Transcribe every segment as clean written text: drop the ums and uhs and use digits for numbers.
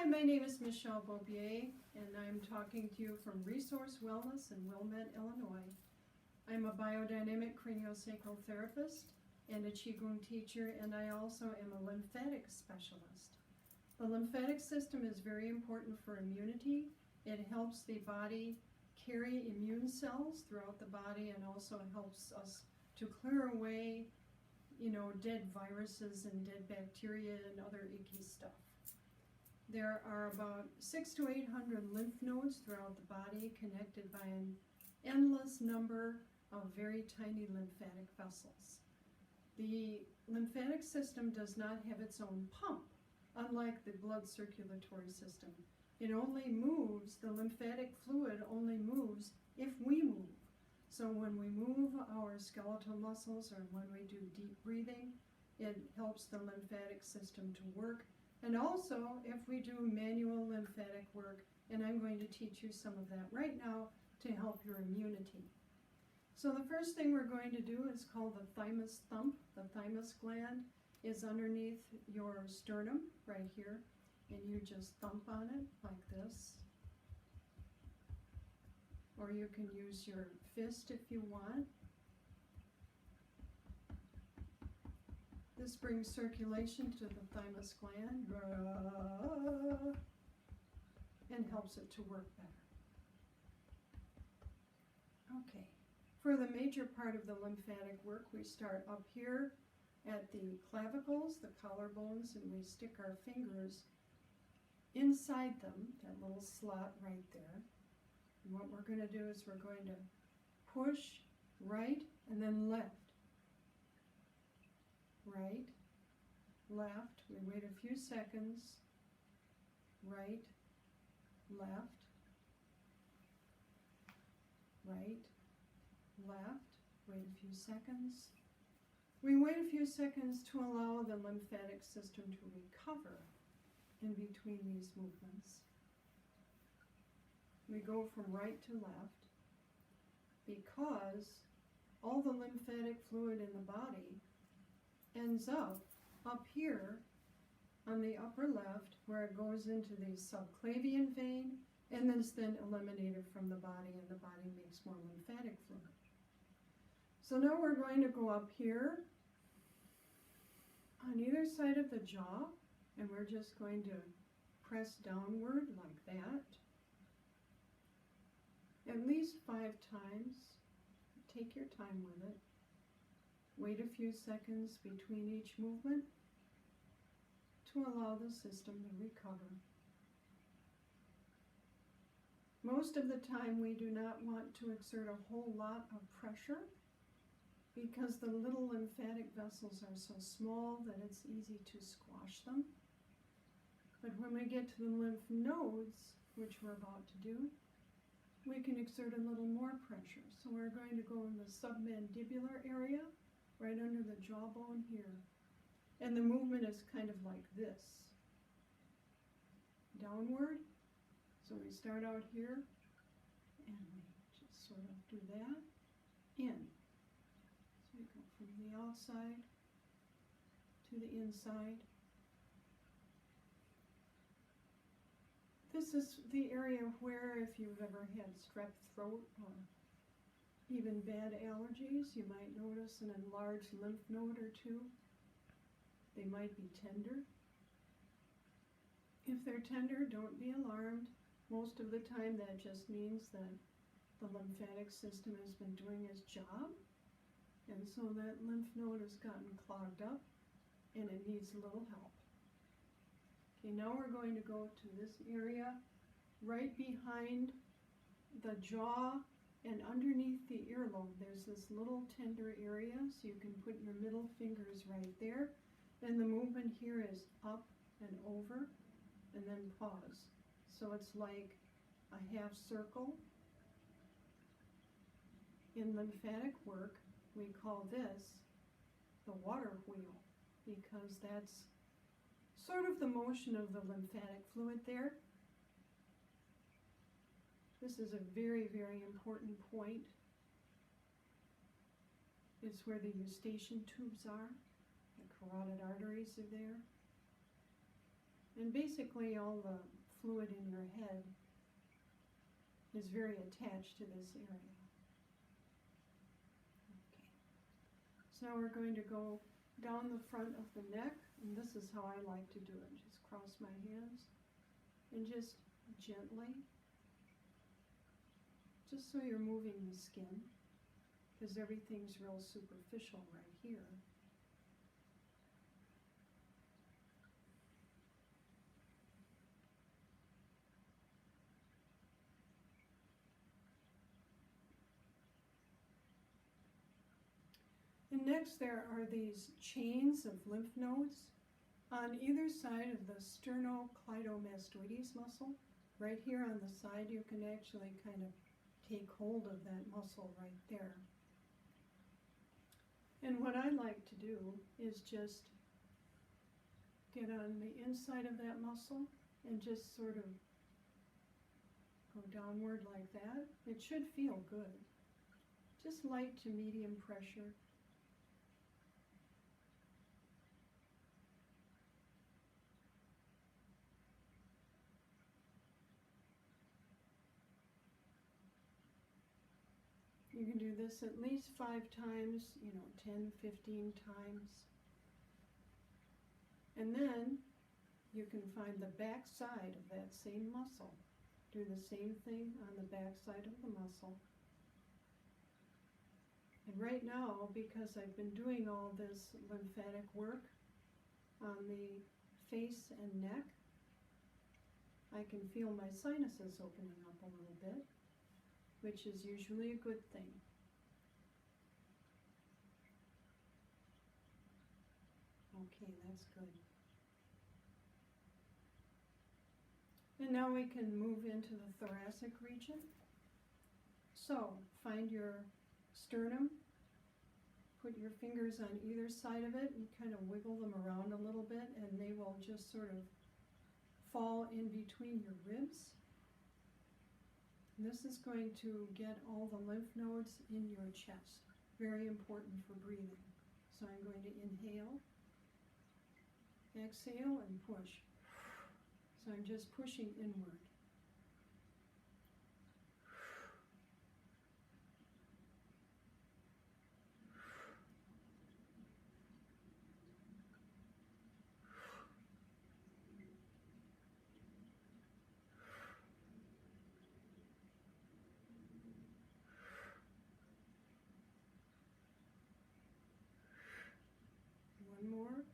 my name is Michelle Bobier, and I'm talking to you from Resource Wellness in Wilmette, Illinois. I'm a biodynamic craniosacral therapist and a Qigong teacher, and I also am a lymphatic specialist. The lymphatic system is very important for immunity. It helps the body carry immune cells throughout the body and also helps us to clear away, dead viruses and dead bacteria and other icky stuff. There are about 600 to 800 lymph nodes throughout the body connected by an endless number of very tiny lymphatic vessels. The lymphatic system does not have its own pump, unlike the blood circulatory system. It only moves, the lymphatic fluid only moves if we move. So when we move our skeletal muscles or when we do deep breathing, it helps the lymphatic system to work. And also if we do manual lymphatic work, and I'm going to teach you some of that right now to help your immunity. So the first thing we're going to do is called the thymus thump. The thymus gland is underneath your sternum right here, and you just thump on it like this. Or you can use your fist if you want. This brings circulation to the thymus gland and helps it to work better. Okay, for the major part of the lymphatic work, we start up here at the clavicles, the collarbones, and we stick our fingers inside them, that little slot right there. And what we're going to do is we're going to push right and then left. Right, left, we wait a few seconds, right, left, right, left, wait a few seconds. We wait a few seconds to allow the lymphatic system to recover in between these movements. We go from right to left because all the lymphatic fluid in the body ends up here on the upper left where it goes into the subclavian vein and then it's then eliminated from the body and the body makes more lymphatic fluid. So now we're going to go up here on either side of the jaw and we're just going to press downward like that at least 5 times. Take your time with it. Wait a few seconds between each movement to allow the system to recover. Most of the time we do not want to exert a whole lot of pressure because the little lymphatic vessels are so small that it's easy to squash them. But when we get to the lymph nodes, which we're about to do, we can exert a little more pressure. So we're going to go in the submandibular area, right under the jawbone here. And the movement is kind of like this. Downward. So we start out here, and we just sort of do that. In. So we go from the outside to the inside. This is the area where if you've ever had strep throat or even bad allergies, you might notice an enlarged lymph node or two. They might be tender. If they're tender, don't be alarmed. Most of the time that just means that the lymphatic system has been doing its job, and so that lymph node has gotten clogged up and it needs a little help. Okay, now we're going to go to this area right behind the jaw and underneath the earlobe. There's this little tender area, so you can put your middle fingers right there. And the movement here is up and over and then pause. So it's like a half circle. In lymphatic work, we call this the water wheel because that's sort of the motion of the lymphatic fluid there. This is a very, very important point. It's where the eustachian tubes are. The carotid arteries are there. And basically all the fluid in your head is very attached to this area. Okay. So now we're going to go down the front of the neck, and this is how I like to do it. Just cross my hands and just gently, just so you're moving the skin, because everything's real superficial right here. And next there are these chains of lymph nodes on either side of the sternocleidomastoides muscle. Right here on the side, you can actually kind of take hold of that muscle right there. And what I like to do is just get on the inside of that muscle and just sort of go downward like that. It should feel good. Just light to medium pressure. You can do this at least 5 times, 10, 15 times. And then you can find the back side of that same muscle. Do the same thing on the back side of the muscle. And right now, because I've been doing all this lymphatic work on the face and neck, I can feel my sinuses opening up a little bit, which is usually a good thing. Okay, that's good. And now we can move into the thoracic region. So, find your sternum, put your fingers on either side of it and kind of wiggle them around a little bit, and they will just sort of fall in between your ribs. This is going to get all the lymph nodes in your chest. Very important for breathing. So I'm going to inhale, exhale, and push. So I'm just pushing inward. More.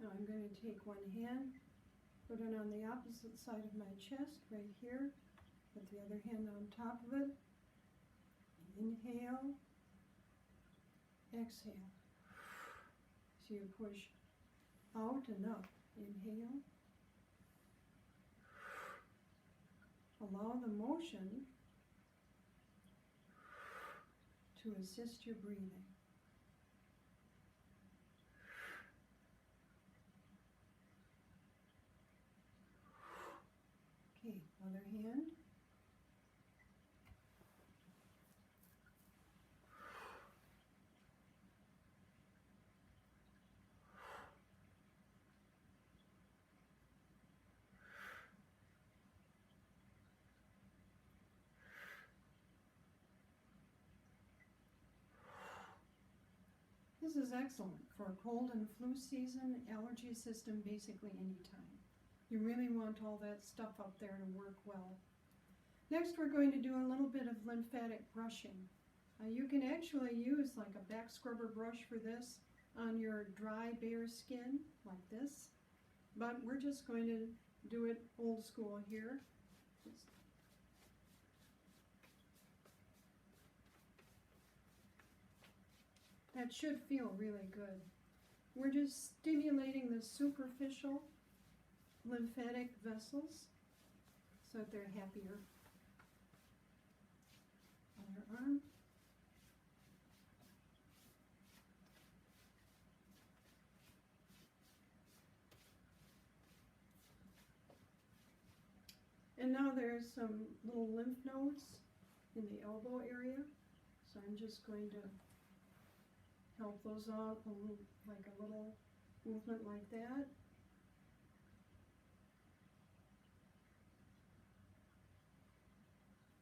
Now I'm going to take one hand, put it on the opposite side of my chest, right here. Put the other hand on top of it. Inhale, exhale. So you push out and up. Inhale. Allow the motion to assist your breathing. Okay, other hand. This is excellent for cold and flu season, allergy system, basically any time. You really want all that stuff up there to work well. Next, we're going to do a little bit of lymphatic brushing. You can actually use like a back scrubber brush for this on your dry, bare skin, like this. But we're just going to do it old school here. That should feel really good. We're just stimulating the superficial lymphatic vessels so that they're happier. Other arm. And now there's some little lymph nodes in the elbow area. So I'm just going to help those out like a little movement like that.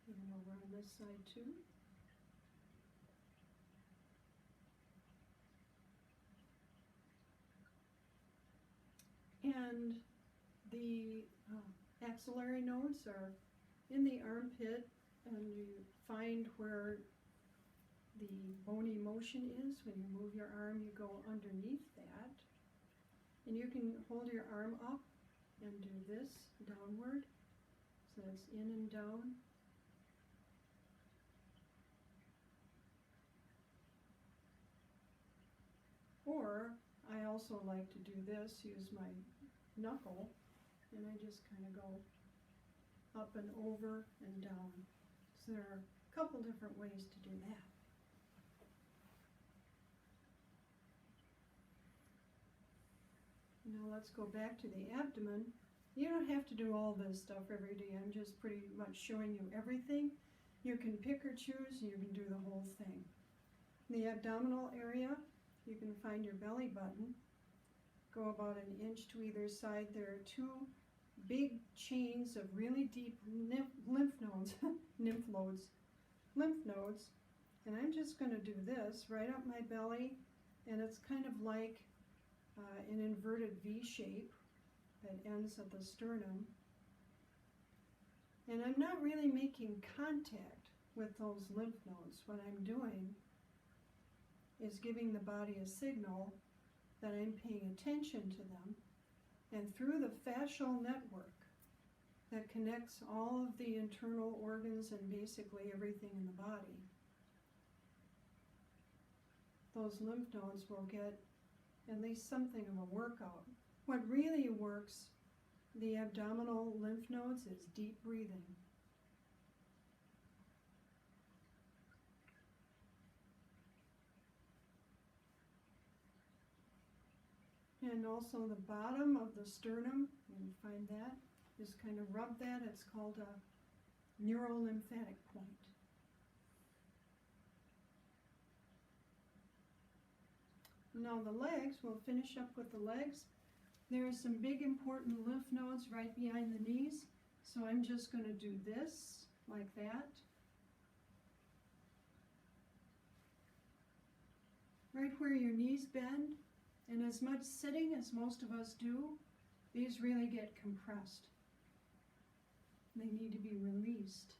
And over on this side too. And the axillary nodes are in the armpit, and you find where the bony motion is. When you move your arm, you go underneath that. And you can hold your arm up and do this downward. So it's in and down. Or I also like to do this, use my knuckle, and I just kind of go up and over and down. So there are a couple different ways to do that. Now let's go back to the abdomen. You don't have to do all this stuff every day. I'm just pretty much showing you everything. You can pick or choose, and you can do the whole thing. In the abdominal area, you can find your belly button. Go about an inch to either side. There are two big chains of really deep lymph nodes, lymph nodes. And I'm just going to do this right up my belly, and it's kind of like an inverted V shape that ends at the sternum. And I'm not really making contact with those lymph nodes. What I'm doing is giving the body a signal that I'm paying attention to them, and through the fascial network that connects all of the internal organs and basically everything in the body, those lymph nodes will get at least something of a workout. What really works the abdominal lymph nodes is deep breathing. And also the bottom of the sternum, you can find that, just kind of rub that. It's called a neurolymphatic point. Now the legs, we'll finish up with the legs. There are some big important lymph nodes right behind the knees, so I'm just going to do this, like that. Right where your knees bend, and as much sitting as most of us do, these really get compressed. They need to be released.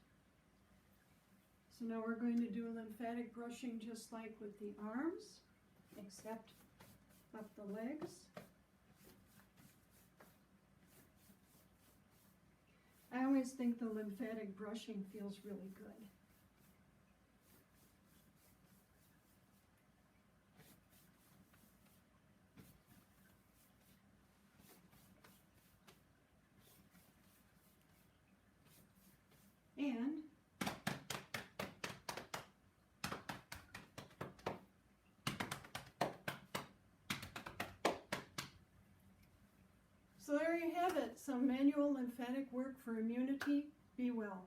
So now we're going to do lymphatic brushing just like with the arms, except up the legs. I always think the lymphatic brushing feels really good. And so there you have it, some manual lymphatic work for immunity. Be well.